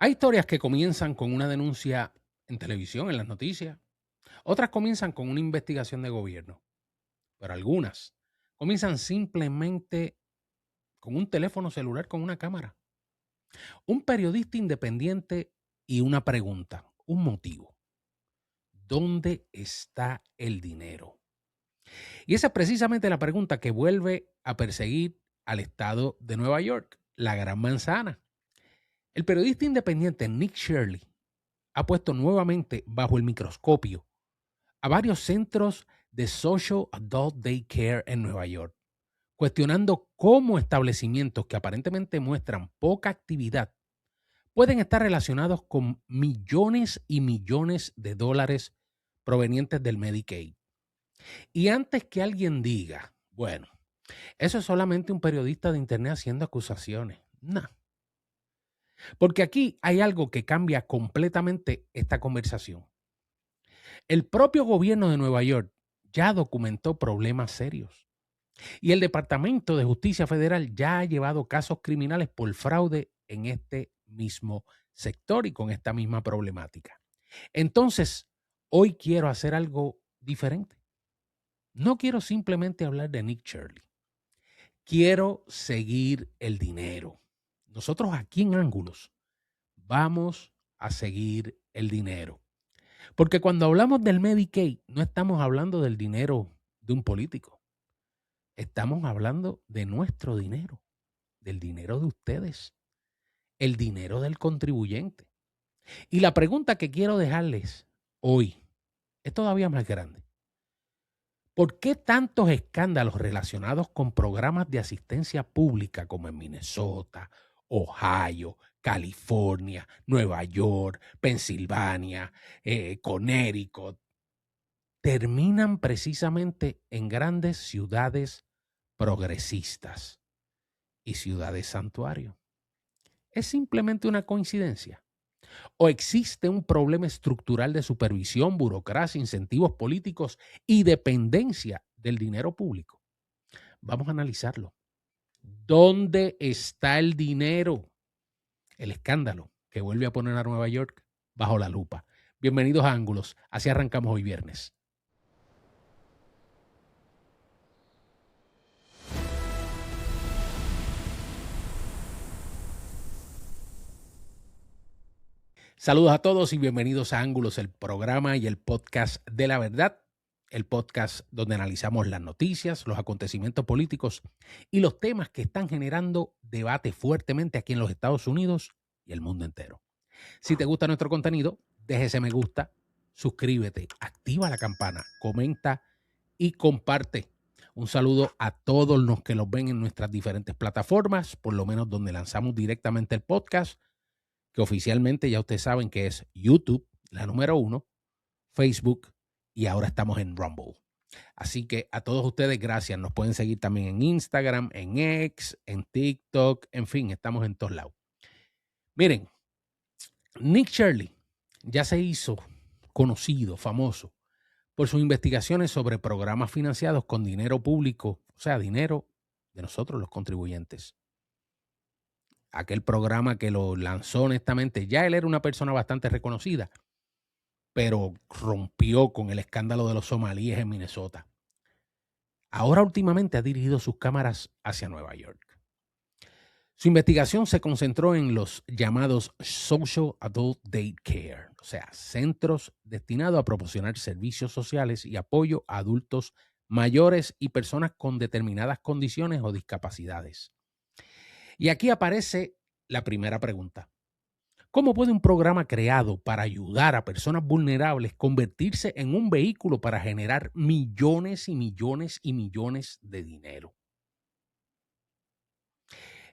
Hay historias que comienzan con una denuncia en televisión, en las noticias. Otras comienzan con una investigación de gobierno, pero algunas comienzan simplemente con un teléfono celular con una cámara. Un periodista independiente y una pregunta, un motivo. ¿Dónde está el dinero? Y esa es precisamente la pregunta que vuelve a perseguir al estado de Nueva York, la Gran Manzana. El periodista independiente Nick Shirley ha puesto nuevamente bajo el microscopio a varios centros de Social Adult Daycare en Nueva York, cuestionando cómo establecimientos que aparentemente muestran poca actividad pueden estar relacionados con millones y millones de dólares provenientes del Medicaid. Y antes que alguien diga, bueno, eso es solamente un periodista de internet haciendo acusaciones. No, porque aquí hay algo que cambia completamente esta conversación. El propio gobierno de Nueva York ya documentó problemas serios y el Departamento de Justicia Federal ya ha llevado casos criminales por fraude en este mismo sector y con esta misma problemática. Entonces, hoy quiero hacer algo diferente. No quiero simplemente hablar de Nick Shirley. Quiero seguir el dinero. Nosotros aquí en Ángulos vamos a seguir el dinero. Porque cuando hablamos del Medicaid, no estamos hablando del dinero de un político. Estamos hablando de nuestro dinero, del dinero de ustedes, el dinero del contribuyente. Y la pregunta que quiero dejarles hoy es todavía más grande. ¿Por qué tantos escándalos relacionados con programas de asistencia pública como en Minnesota, Ohio, California, Nueva York, Pensilvania, Connecticut, terminan precisamente en grandes ciudades progresistas y ciudades santuario? ¿Es simplemente una coincidencia? ¿O existe un problema estructural de supervisión, burocracia, incentivos políticos y dependencia del dinero público? Vamos a analizarlo. ¿Dónde está el dinero? El escándalo que vuelve a poner a Nueva York bajo la lupa. Bienvenidos a Ángulos. Así arrancamos hoy viernes. Saludos a todos y bienvenidos a Ángulos, el programa y el podcast de la verdad, el podcast donde analizamos las noticias, los acontecimientos políticos y los temas que están generando debate fuertemente aquí en los Estados Unidos y el mundo entero. Si te gusta nuestro contenido, déjese me gusta, suscríbete, activa la campana, comenta y comparte. Un saludo a todos los que los ven en nuestras diferentes plataformas, por lo menos donde lanzamos directamente el podcast, que oficialmente ya ustedes saben que es YouTube, la número 1, Facebook y ahora estamos en Rumble. Así que a todos ustedes, gracias. Nos pueden seguir también en Instagram, en X, en TikTok, en fin, estamos en todos lados. Miren, Nick Shirley ya se hizo conocido, famoso, por sus investigaciones sobre programas financiados con dinero público, o sea, dinero de nosotros los contribuyentes. Aquel programa que lo lanzó honestamente, ya él era una persona bastante reconocida, pero rompió con el escándalo de los somalíes en Minnesota. Ahora últimamente ha dirigido sus cámaras hacia Nueva York. Su investigación se concentró en los llamados Social Adult Daycare, o sea, centros destinados a proporcionar servicios sociales y apoyo a adultos mayores y personas con determinadas condiciones o discapacidades. Y aquí aparece la primera pregunta. ¿Cómo puede un programa creado para ayudar a personas vulnerables convertirse en un vehículo para generar millones y millones y millones de dinero?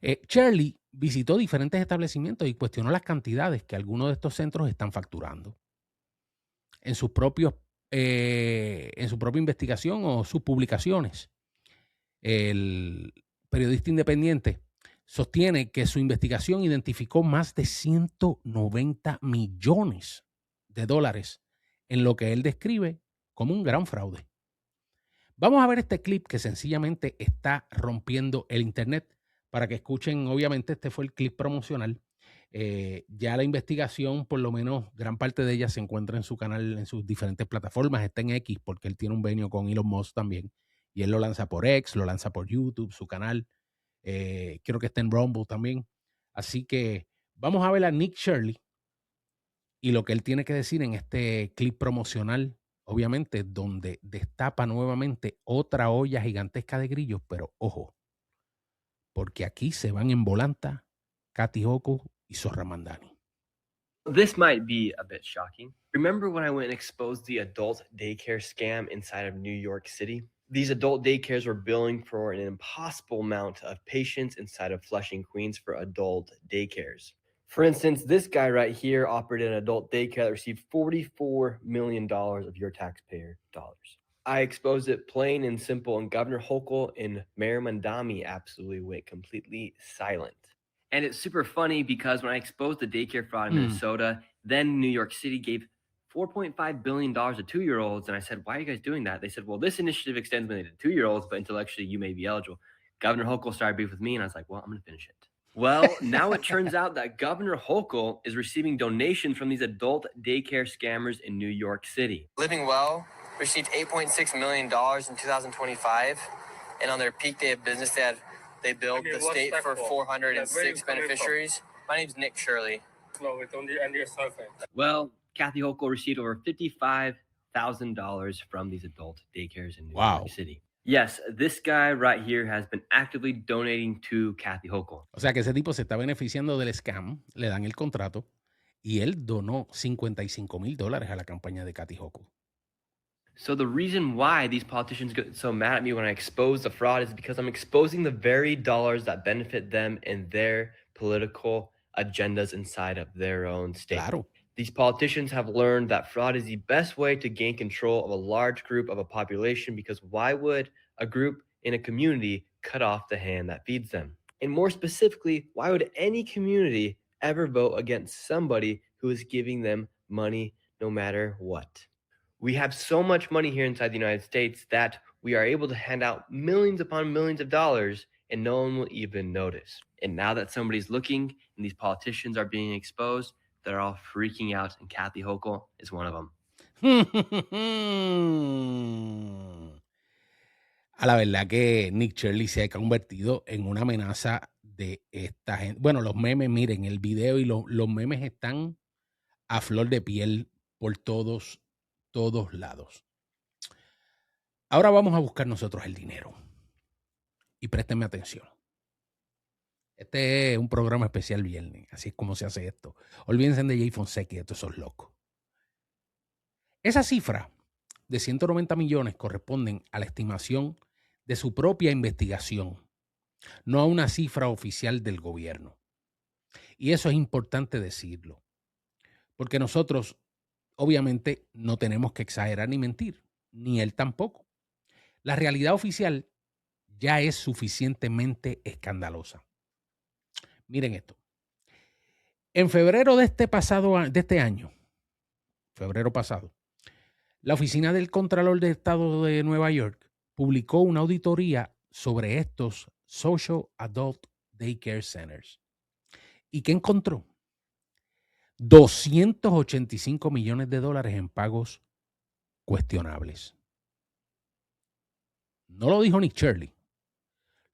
Shirley visitó diferentes establecimientos y cuestionó las cantidades que algunos de estos centros están facturando. En en su propia investigación o sus publicaciones, el periodista independiente sostiene que su investigación identificó más de 190 millones de dólares en lo que él describe como un gran fraude. Vamos a ver este clip que sencillamente está rompiendo el internet para que escuchen. Obviamente este fue el clip promocional Ya la investigación, por lo menos gran parte de ella se encuentra en su canal, en sus diferentes plataformas. Está en X porque él tiene un venio con Elon Musk también. Y él lo lanza por X, lo lanza por YouTube, su canal. Creo que está en Rumble también. Así que vamos a ver a Nick Shirley y lo que él tiene que decir en este clip promocional, obviamente, donde destapa nuevamente otra olla gigantesca de grillos, pero ojo, porque aquí se van en volanta Kathy Hochul y Zorra Mandani. This might be a bit shocking. Remember when I went and exposed the adult daycare scam inside of New York City? These adult daycares were billing for an impossible amount of patients inside of Flushing, Queens for adult daycares. For instance, this guy right here operated an adult daycare that received $44 million of your taxpayer dollars. I exposed it plain and simple, and Governor Hochul and Mayor Mandami absolutely went completely silent. And it's super funny because when I exposed the daycare fraud in Minnesota, then New York City gave $4.5 billion to 2-year-olds. And I said, why are you guys doing that? They said, well, this initiative extends mainly to 2-year-olds, but intellectually you may be eligible. Governor Hochul started beef with me, and I was like, well, I'm going to finish it. Well, now it turns out that Governor Hochul is receiving donations from these adult daycare scammers in New York City. Living Well received $8.6 million in 2025. And on their peak day of business, they billed the state for 406 beneficiaries. My name's Nick Shirley. No, it's only under your cell phone. Well, Kathy Hochul received over $55,000 from these adult daycares in New York City. Yes, this guy right here has been actively donating to Kathy Hochul. O sea que ese tipo se está beneficiando del scam, le dan el contrato y él donó $55,000 a la campaña de Kathy Hochul. So the reason why these politicians get so mad at me when I expose the fraud is because I'm exposing the very dollars that benefit them and their political agendas inside of their own state. Claro. These politicians have learned that fraud is the best way to gain control of a large group of a population, because why would a group in a community cut off the hand that feeds them? And more specifically, why would any community ever vote against somebody who is giving them money no matter what? We have so much money here inside the United States that we are able to hand out millions upon millions of dollars and no one will even notice. And now that somebody's looking and these politicians are being exposed, they're all freaking out, and Kathy Hochul is one of them. A la verdad que Nick Shirley se ha convertido en una amenaza de esta gente. Bueno, los memes, miren, el video y los memes están a flor de piel por todos lados. Ahora vamos a buscar nosotros el dinero. Y préstenme atención. Este es un programa especial viernes, así es como se hace esto. Olvídense de Jay Fonseca y estos son locos. Esa cifra de 190 millones corresponden a la estimación de su propia investigación, no a una cifra oficial del gobierno. Y eso es importante decirlo, porque nosotros obviamente no tenemos que exagerar ni mentir, ni él tampoco. La realidad oficial ya es suficientemente escandalosa. Miren esto. En febrero de este año, febrero pasado, la Oficina del Contralor del Estado de Nueva York publicó una auditoría sobre estos Social Adult Daycare Centers. ¿Y qué encontró? $285 millones en pagos cuestionables. No lo dijo Nick Shirley,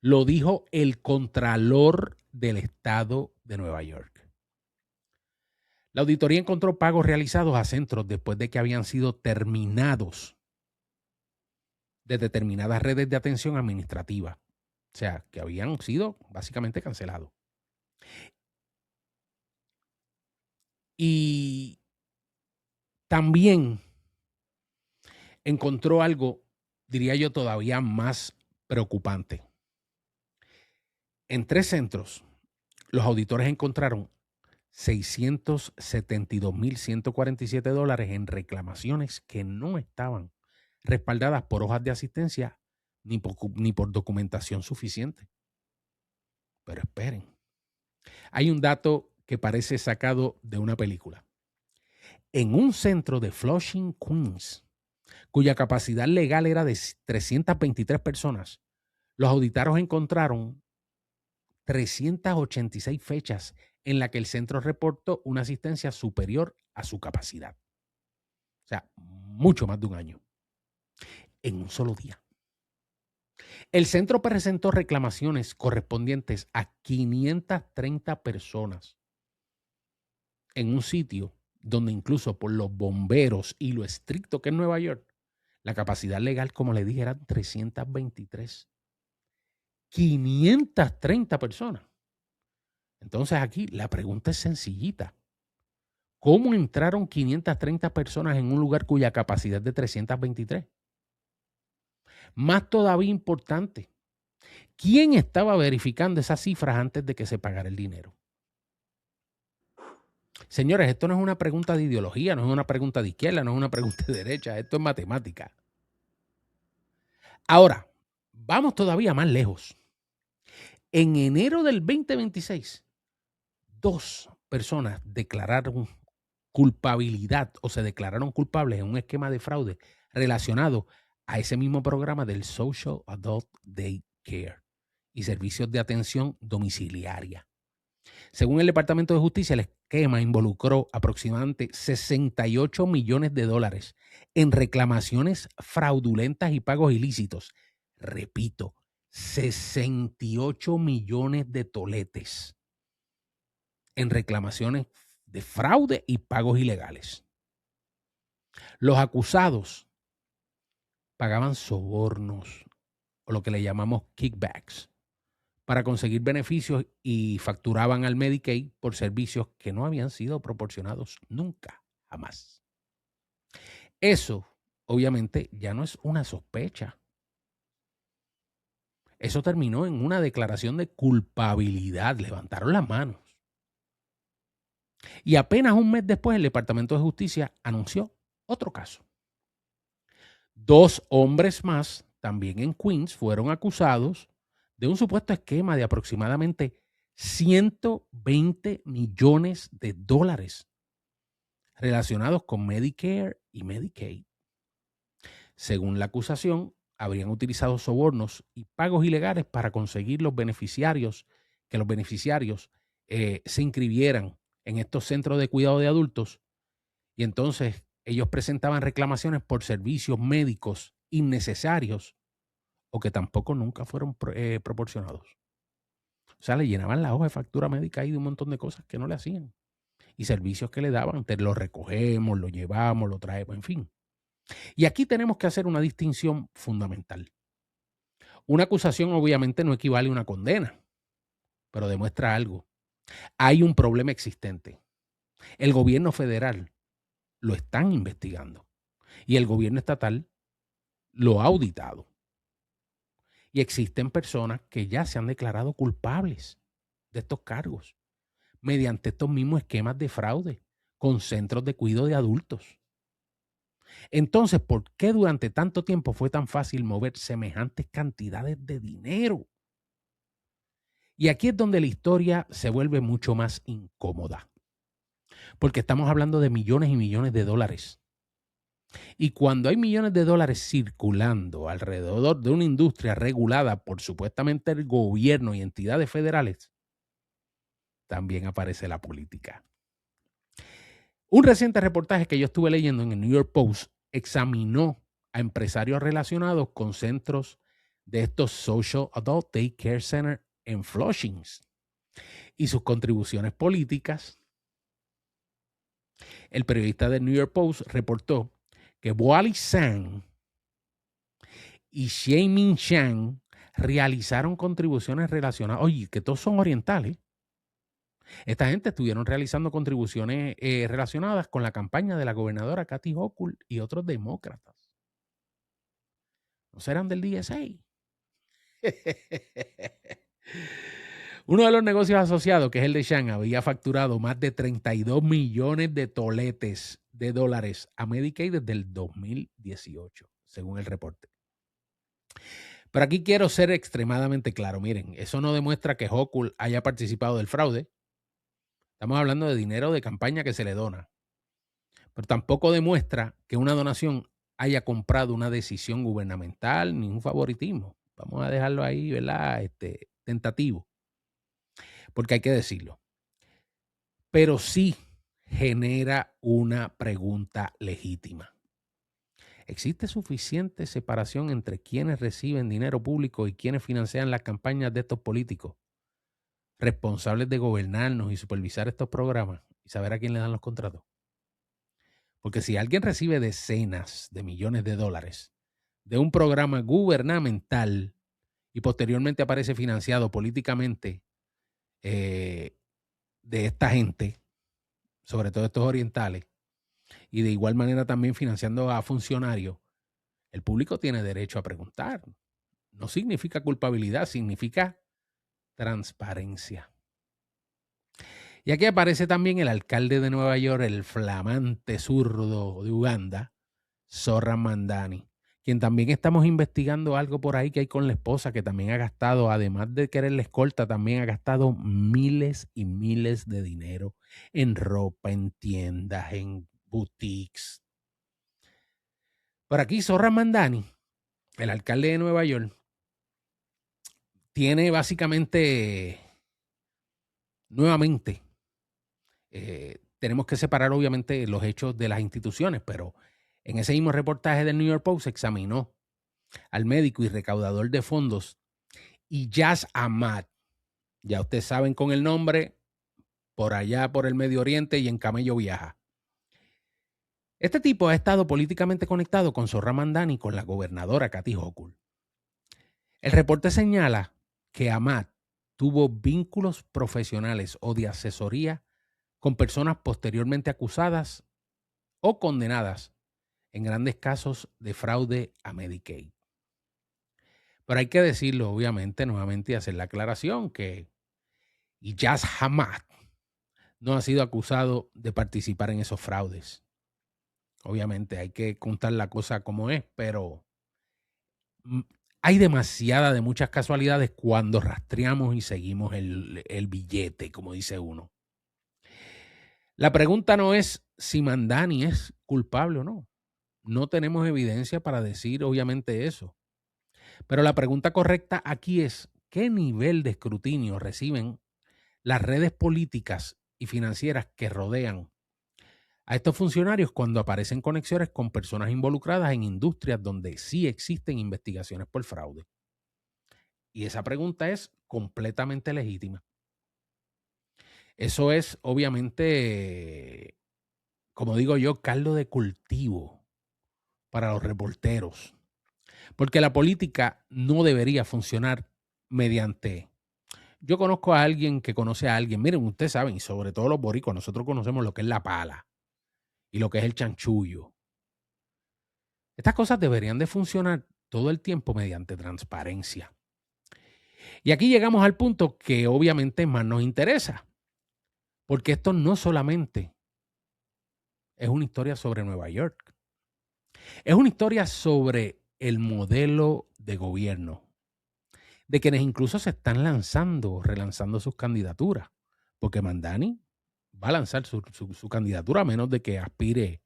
lo dijo el Contralor del Estado de Nueva York. La auditoría encontró pagos realizados a centros después de que habían sido terminados de determinadas redes de atención administrativa. O sea, que habían sido básicamente cancelados. Y también encontró algo, diría yo, todavía más preocupante. En 3 centros, los auditores encontraron $672,147 en reclamaciones que no estaban respaldadas por hojas de asistencia ni por documentación suficiente. Pero esperen, hay un dato que parece sacado de una película. En un centro de Flushing, Queens, cuya capacidad legal era de 323 personas, los auditores encontraron 386 fechas en la que el centro reportó una asistencia superior a su capacidad. O sea, mucho más de un año. En un solo día. El centro presentó reclamaciones correspondientes a 530 personas en un sitio donde incluso por los bomberos y lo estricto que es Nueva York, la capacidad legal, como le dije, eran 323. 530 personas. Entonces aquí la pregunta es sencillita. ¿Cómo entraron 530 personas en un lugar cuya capacidad es de 323? Más todavía importante, ¿quién estaba verificando esas cifras antes de que se pagara el dinero? Señores, esto no es una pregunta de ideología, no es una pregunta de izquierda, no es una pregunta de derecha, esto es matemática. Ahora, vamos todavía más lejos. En enero del 2026, 2 personas declararon culpabilidad o se declararon culpables en un esquema de fraude relacionado a ese mismo programa del Social Adult Day Care y servicios de atención domiciliaria. Según el Departamento de Justicia, el esquema involucró aproximadamente $68 millones en reclamaciones fraudulentas y pagos ilícitos. Repito, 68 millones de toletes en reclamaciones de fraude y pagos ilegales. Los acusados pagaban sobornos o lo que le llamamos kickbacks para conseguir beneficios y facturaban al Medicaid por servicios que no habían sido proporcionados nunca, jamás. Eso, obviamente, ya no es una sospecha. Eso terminó en una declaración de culpabilidad. Levantaron las manos. Y apenas un mes después, el Departamento de Justicia anunció otro caso. 2 hombres más, también en Queens, fueron acusados de un supuesto esquema de aproximadamente $120 millones relacionados con Medicare y Medicaid. Según la acusación, habrían utilizado sobornos y pagos ilegales para conseguir que los beneficiarios se inscribieran en estos centros de cuidado de adultos y entonces ellos presentaban reclamaciones por servicios médicos innecesarios o que tampoco nunca fueron proporcionados. O sea, le llenaban la hoja de factura médica y de un montón de cosas que no le hacían. Y servicios que le daban, te lo recogemos, lo llevamos, lo traemos, en fin. Y aquí tenemos que hacer una distinción fundamental. Una acusación obviamente no equivale a una condena, pero demuestra algo. Hay un problema existente. El gobierno federal lo están investigando y el gobierno estatal lo ha auditado. Y existen personas que ya se han declarado culpables de estos cargos mediante estos mismos esquemas de fraude con centros de cuidado de adultos. Entonces, ¿por qué durante tanto tiempo fue tan fácil mover semejantes cantidades de dinero? Y aquí es donde la historia se vuelve mucho más incómoda, porque estamos hablando de millones y millones de dólares. Y cuando hay millones de dólares circulando alrededor de una industria regulada por supuestamente el gobierno y entidades federales, también aparece la política. Un reciente reportaje que yo estuve leyendo en el New York Post examinó a empresarios relacionados con centros de estos Social Adult Day Care Center en Flushing y sus contribuciones políticas. El periodista del New York Post reportó que Wally Sang y Xiaoming Shang realizaron contribuciones relacionadas. Oye, que todos son orientales. Esta gente estuvieron realizando contribuciones relacionadas con la campaña de la gobernadora Kathy Hochul y otros demócratas. ¿No serán del DSA? Uno de los negocios asociados, que es el de Shang, había facturado más de 32 millones de toletes de dólares a Medicaid desde el 2018, según el reporte. Pero aquí quiero ser extremadamente claro. Miren, eso no demuestra que Hochul haya participado del fraude. Estamos hablando de dinero de campaña que se le dona. Pero tampoco demuestra que una donación haya comprado una decisión gubernamental ni un favoritismo. Vamos a dejarlo ahí, ¿verdad? Tentativo. Porque hay que decirlo. pero sí genera una pregunta legítima. ¿Existe suficiente separación entre quienes reciben dinero público y quienes financian las campañas de estos políticos responsables de gobernarnos y supervisar estos programas y saber a quién le dan los contratos? Porque si alguien recibe decenas de millones de dólares de un programa gubernamental y posteriormente aparece financiado políticamente de esta gente, sobre todo estos orientales, y de igual manera también financiando a funcionarios, el público tiene derecho a preguntar. No significa culpabilidad, significa transparencia. Y aquí aparece también el alcalde de Nueva York, el flamante zurdo de Uganda, Zohran Mamdani, quien también estamos investigando algo por ahí que hay con la esposa, que también ha gastado, además de querer la escolta, también ha gastado miles y miles de dinero en ropa, en tiendas, en boutiques. Por aquí, Zohran Mamdani, el alcalde de Nueva York, tiene básicamente, nuevamente, tenemos que separar obviamente los hechos de las instituciones, pero en ese mismo reportaje del New York Post se examinó al médico y recaudador de fondos Ijaz Ahmad. Ya ustedes saben con el nombre, por allá por el Medio Oriente y en camello viaja. Este tipo ha estado políticamente conectado con Zohran Mamdani y con la gobernadora Kathy Hochul. El reporte señala que Ahmad tuvo vínculos profesionales o de asesoría con personas posteriormente acusadas o condenadas en grandes casos de fraude a Medicaid. Pero hay que decirlo, obviamente, nuevamente y hacer la aclaración que Ijaz Ahmad no ha sido acusado de participar en esos fraudes. Obviamente hay que contar la cosa como es, pero hay demasiada de muchas casualidades cuando rastreamos y seguimos el billete, como dice uno. La pregunta no es si Mamdani es culpable o no. No tenemos evidencia para decir obviamente eso. Pero la pregunta correcta aquí es, ¿qué nivel de escrutinio reciben las redes políticas y financieras que rodean a estos funcionarios cuando aparecen conexiones con personas involucradas en industrias donde sí existen investigaciones por fraude? Y esa pregunta es completamente legítima. Eso es obviamente, como digo yo, caldo de cultivo para los reporteros. Porque la política no debería funcionar mediante... Yo conozco a alguien que conoce a alguien. Miren, ustedes saben, y sobre todo los boricuas, nosotros conocemos lo que es la pala y lo que es el chanchullo. Estas cosas deberían de funcionar todo el tiempo mediante transparencia. Y aquí llegamos al punto que obviamente más nos interesa. Porque esto no solamente es una historia sobre Nueva York. Es una historia sobre el modelo de gobierno, de quienes incluso se están lanzando, relanzando sus candidaturas. Porque Mamdani va a lanzar su candidatura a menos de que aspire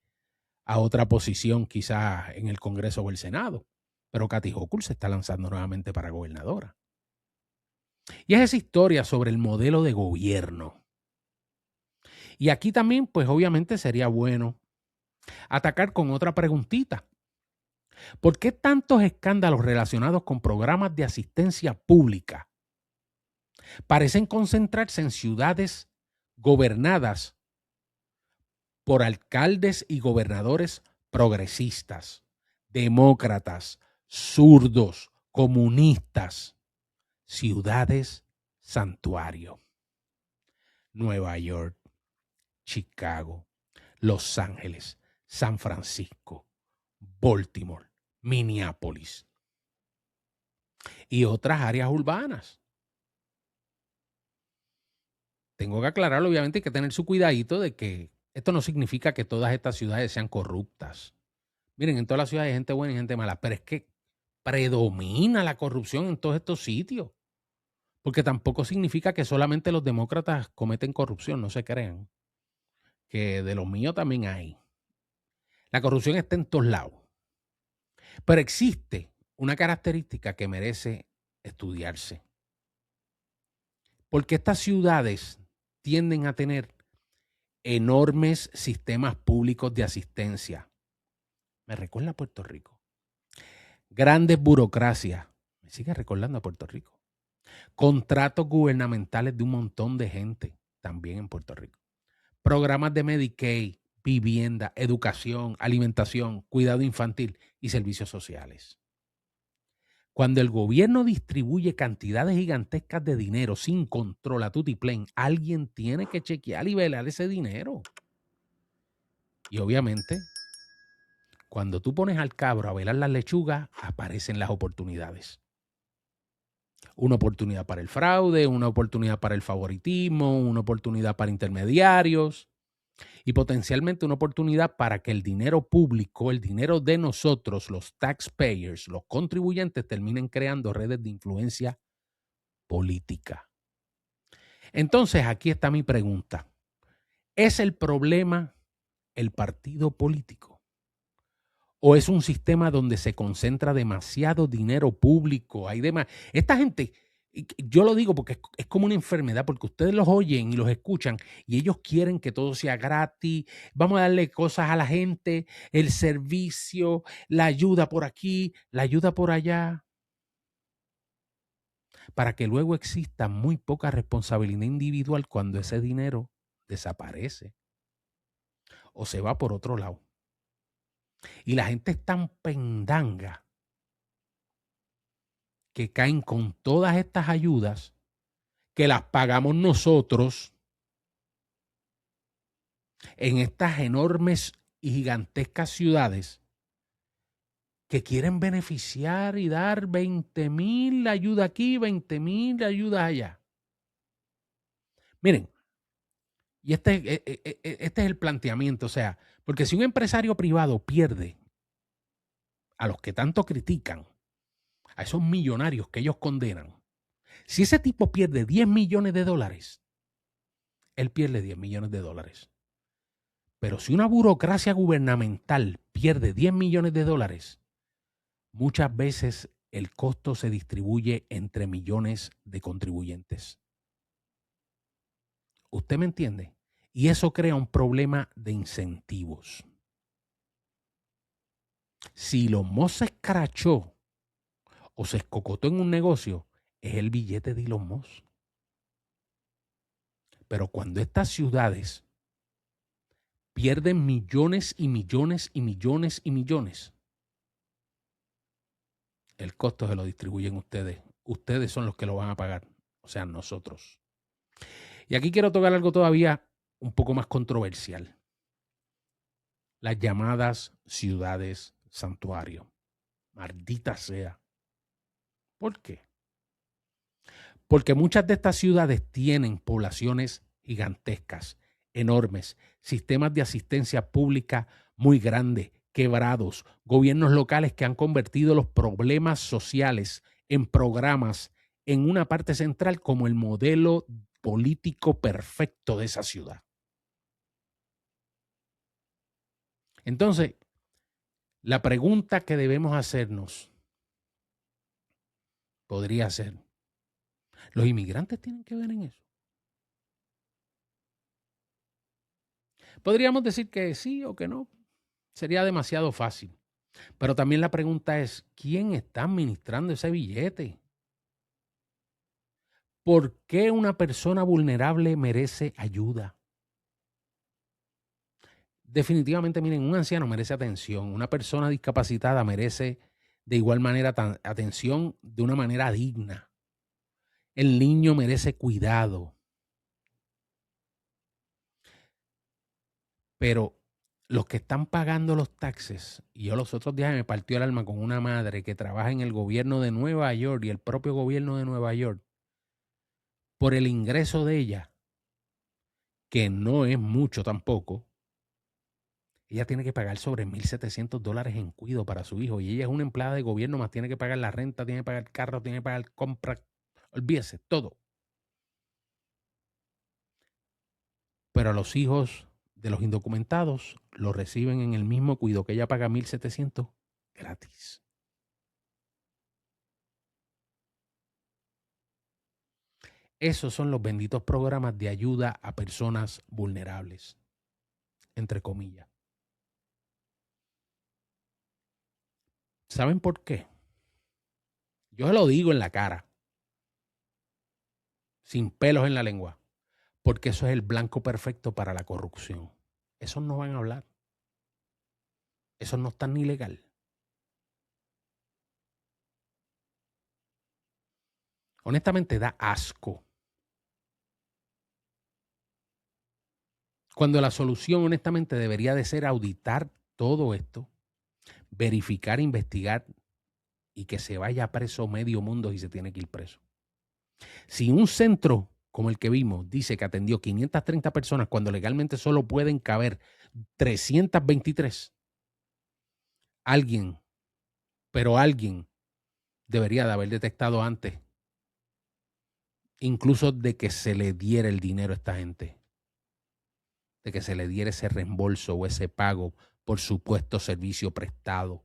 a otra posición quizás en el Congreso o el Senado. Pero Kathy Hochul se está lanzando nuevamente para gobernadora. Y es esa historia sobre el modelo de gobierno. Y aquí también, pues obviamente sería bueno atacar con otra preguntita. ¿Por qué tantos escándalos relacionados con programas de asistencia pública parecen concentrarse en ciudades gobernadas por alcaldes y gobernadores progresistas, demócratas, zurdos, comunistas? Ciudades santuario: Nueva York, Chicago, Los Ángeles, San Francisco, Baltimore, Minneapolis y otras áreas urbanas. Tengo que aclararlo, obviamente hay que tener su cuidadito de que esto no significa que todas estas ciudades sean corruptas. Miren, en todas las ciudades hay gente buena y gente mala, pero es que predomina la corrupción en todos estos sitios. Porque tampoco significa que solamente los demócratas cometen corrupción, no se crean. Que de los míos también hay. La corrupción está en todos lados. Pero existe una característica que merece estudiarse. Porque estas ciudades tienden a tener enormes sistemas públicos de asistencia. Me recuerda a Puerto Rico. Grandes burocracias. Me sigue recordando a Puerto Rico. Contratos gubernamentales de un montón de gente, también en Puerto Rico. Programas de Medicaid, vivienda, educación, alimentación, cuidado infantil y servicios sociales. Cuando el gobierno distribuye cantidades gigantescas de dinero sin control a tutiplén, alguien tiene que chequear y velar ese dinero. Y obviamente, cuando tú pones al cabro a velar las lechugas, aparecen las oportunidades. Una oportunidad para el fraude, una oportunidad para el favoritismo, una oportunidad para intermediarios y potencialmente una oportunidad para que el dinero público, el dinero de nosotros, los taxpayers, los contribuyentes, terminen creando redes de influencia política. Entonces, aquí está mi pregunta. ¿Es el problema el partido político? ¿O es un sistema donde se concentra demasiado dinero público? Esta gente, yo lo digo porque es como una enfermedad, porque ustedes los oyen y los escuchan y ellos quieren que todo sea gratis. Vamos a darle cosas a la gente, el servicio, la ayuda por aquí, la ayuda por allá, para que luego exista muy poca responsabilidad individual cuando ese dinero desaparece o se va por otro lado. Y la gente es tan pendanga que caen con todas estas ayudas que las pagamos nosotros en estas enormes y gigantescas ciudades que quieren beneficiar y dar 20,000 ayuda aquí, 20,000 ayuda allá. Miren, y este es el planteamiento, o sea, porque si un empresario privado pierde a los que tanto critican, a esos millonarios que ellos condenan, si ese tipo pierde 10 millones de dólares, él pierde 10 millones de dólares. Pero si una burocracia gubernamental pierde 10 millones de dólares, muchas veces el costo se distribuye entre millones de contribuyentes. ¿Usted me entiende? Y eso crea un problema de incentivos. Si Elon Musk se escrachó o se escocotó en un negocio, es el billete de Elon Musk. Pero cuando estas ciudades pierden millones y millones y millones y millones, el costo se lo distribuyen ustedes. Ustedes son los que lo van a pagar, o sea, nosotros. Y aquí quiero tocar algo todavía un poco más controversial. Las llamadas ciudades santuario. Maldita sea. ¿Por qué? Porque muchas de estas ciudades tienen poblaciones gigantescas, enormes, sistemas de asistencia pública muy grandes, quebrados, gobiernos locales que han convertido los problemas sociales en programas en una parte central como el modelo político perfecto de esa ciudad. Entonces, la pregunta que debemos hacernos podría ser, ¿los inmigrantes tienen que ver en eso? Podríamos decir que sí o que no. Sería demasiado fácil. Pero también la pregunta es, ¿quién está administrando ese billete? ¿Por qué una persona vulnerable merece ayuda? Definitivamente, miren, un anciano merece atención, una persona discapacitada merece de igual manera atención de una manera digna. El niño merece cuidado. Pero los que están pagando los taxes, y yo los otros días me partió el alma con una madre que trabaja en el gobierno de Nueva York y el propio gobierno de Nueva York, por el ingreso de ella, que no es mucho tampoco, ella tiene que pagar sobre $1,700 en cuido para su hijo. Y ella es una empleada de gobierno, más tiene que pagar la renta, tiene que pagar el carro, tiene que pagar compra. Olvídese, todo. Pero a los hijos de los indocumentados lo reciben en el mismo cuido que ella paga $1,700 gratis. Esos son los benditos programas de ayuda a personas vulnerables. entre comillas. ¿Saben por qué? Yo se lo digo en la cara, sin pelos en la lengua, porque eso es el blanco perfecto para la corrupción. Esos no van a hablar. Esos no están ni legal. Honestamente da asco. Cuando la solución honestamente debería de ser auditar todo esto, verificar, investigar y que se vaya preso medio mundo si se tiene que ir preso. Si un centro como el que vimos dice que atendió 530 personas cuando legalmente solo pueden caber 323, alguien debería de haber detectado antes, incluso de que se le diera el dinero a esta gente, de que se le diera ese reembolso o ese pago por supuesto servicio prestado.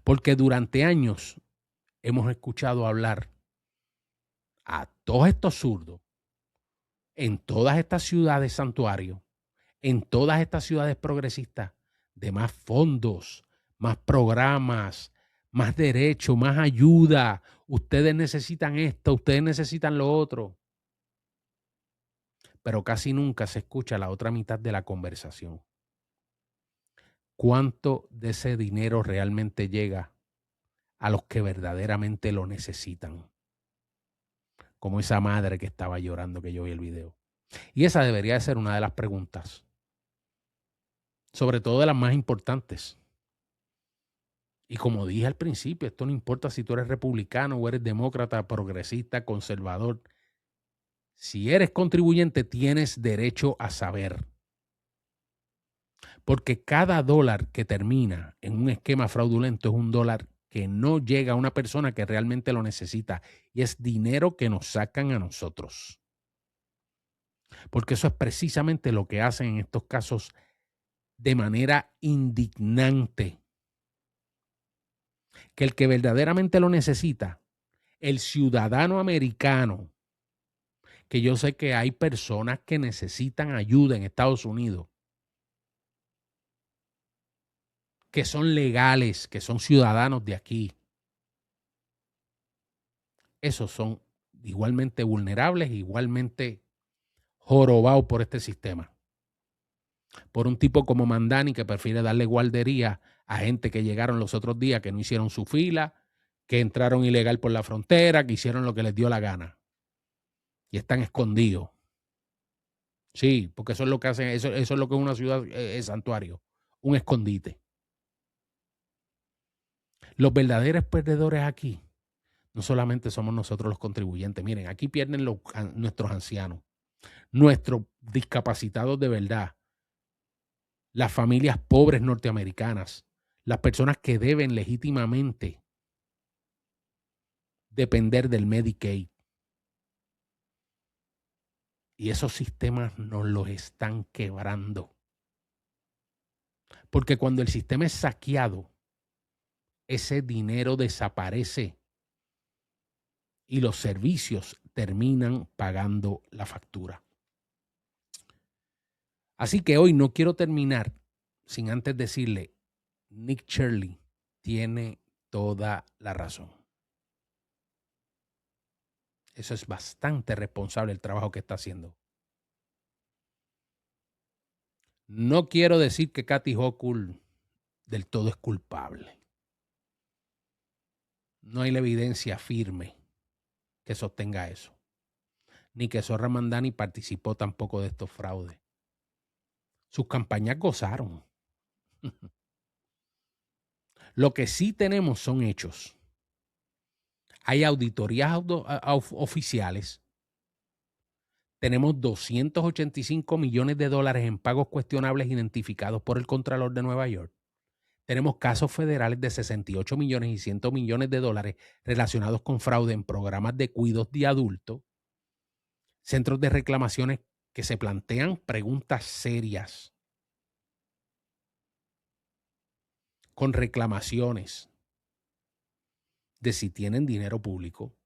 Porque durante años hemos escuchado hablar a todos estos zurdos en todas estas ciudades santuarios, en todas estas ciudades progresistas, de más fondos, más programas, más derechos, más ayuda. Ustedes necesitan esto, ustedes necesitan lo otro. Pero casi nunca se escucha la otra mitad de la conversación. ¿Cuánto de ese dinero realmente llega a los que verdaderamente lo necesitan? Como esa madre que estaba llorando que yo vi el video. Y esa debería de ser una de las preguntas, sobre todo de las más importantes. Y como dije al principio, esto no importa si tú eres republicano o eres demócrata, progresista, conservador. Si eres contribuyente, tienes derecho a saber. Porque cada dólar que termina en un esquema fraudulento es un dólar que no llega a una persona que realmente lo necesita. Y es dinero que nos sacan a nosotros. Porque eso es precisamente lo que hacen en estos casos de manera indignante. Que el que verdaderamente lo necesita, el ciudadano americano, que yo sé que hay personas que necesitan ayuda en Estados Unidos, que son legales, que son ciudadanos de aquí. Esos son igualmente vulnerables, igualmente jorobados por este sistema. Por un tipo como Mandani que prefiere darle guardería a gente que llegaron los otros días, que no hicieron su fila, que entraron ilegal por la frontera, que hicieron lo que les dio la gana. Y están escondidos. Sí, porque eso es lo que hacen, eso es lo que es una ciudad santuario, un escondite. Los verdaderos perdedores aquí no solamente somos nosotros los contribuyentes. Miren, aquí pierden nuestros ancianos, nuestros discapacitados de verdad, las familias pobres norteamericanas, las personas que deben legítimamente depender del Medicaid. Y esos sistemas nos los están quebrando. Porque cuando el sistema es saqueado, ese dinero desaparece y los servicios terminan pagando la factura. Así que hoy no quiero terminar sin antes decirle, Nick Shirley tiene toda la razón. Eso es bastante responsable el trabajo que está haciendo. No quiero decir que Kathy Hochul del todo es culpable. No hay la evidencia firme que sostenga eso. Ni que Zorra Mandani participó tampoco de estos fraudes. Sus campañas gozaron. Lo que sí tenemos son hechos. Hay auditorías oficiales. Tenemos 285 millones de dólares en pagos cuestionables identificados por el Contralor de Nueva York. Tenemos casos federales de 68 millones y 100 millones de dólares relacionados con fraude en programas de cuidados de adultos. Centros de reclamaciones que se plantean preguntas serias con reclamaciones de si tienen dinero público,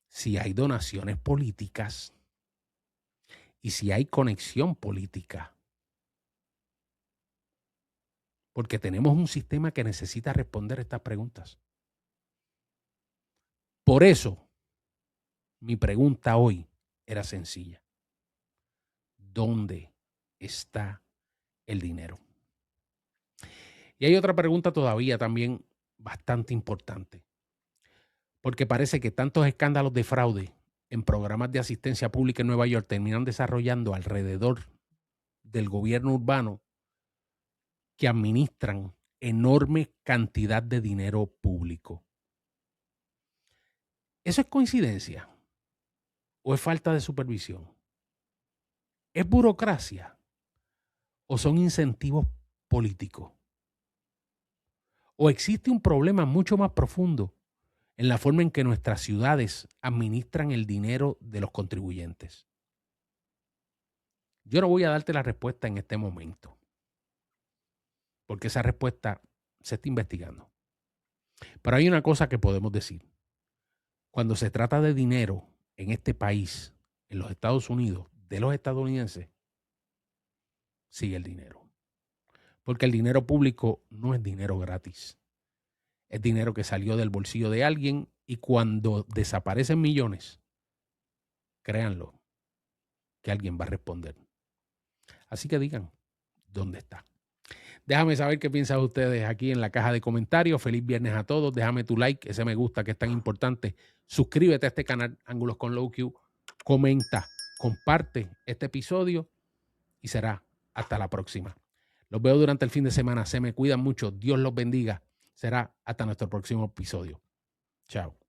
si hay donaciones políticas y si hay conexión política. Porque tenemos un sistema que necesita responder estas preguntas. Por eso, mi pregunta hoy era sencilla. ¿Dónde está el dinero? Y hay otra pregunta todavía también bastante importante. Porque parece que tantos escándalos de fraude en programas de asistencia pública en Nueva York terminan desarrollando alrededor del gobierno urbano que administran enorme cantidad de dinero público. ¿Eso es coincidencia o es falta de supervisión? ¿Es burocracia o son incentivos políticos? ¿O existe un problema mucho más profundo en la forma en que nuestras ciudades administran el dinero de los contribuyentes? Yo no voy a darte la respuesta en este momento, porque esa respuesta se está investigando. Pero hay una cosa que podemos decir. Cuando se trata de dinero en este país, en los Estados Unidos, de los estadounidenses, sigue el dinero. Porque el dinero público no es dinero gratis. Es dinero que salió del bolsillo de alguien y cuando desaparecen millones, créanlo, que alguien va a responder. Así que digan, ¿dónde está? Déjame saber qué piensan ustedes aquí en la caja de comentarios. Feliz viernes a todos. Déjame tu like, ese me gusta que es tan importante. Suscríbete a este canal Ángulos con Low Q. Comenta, comparte este episodio y será hasta la próxima. Los veo durante el fin de semana. Se me cuidan mucho. Dios los bendiga. Será hasta nuestro próximo episodio. Chao.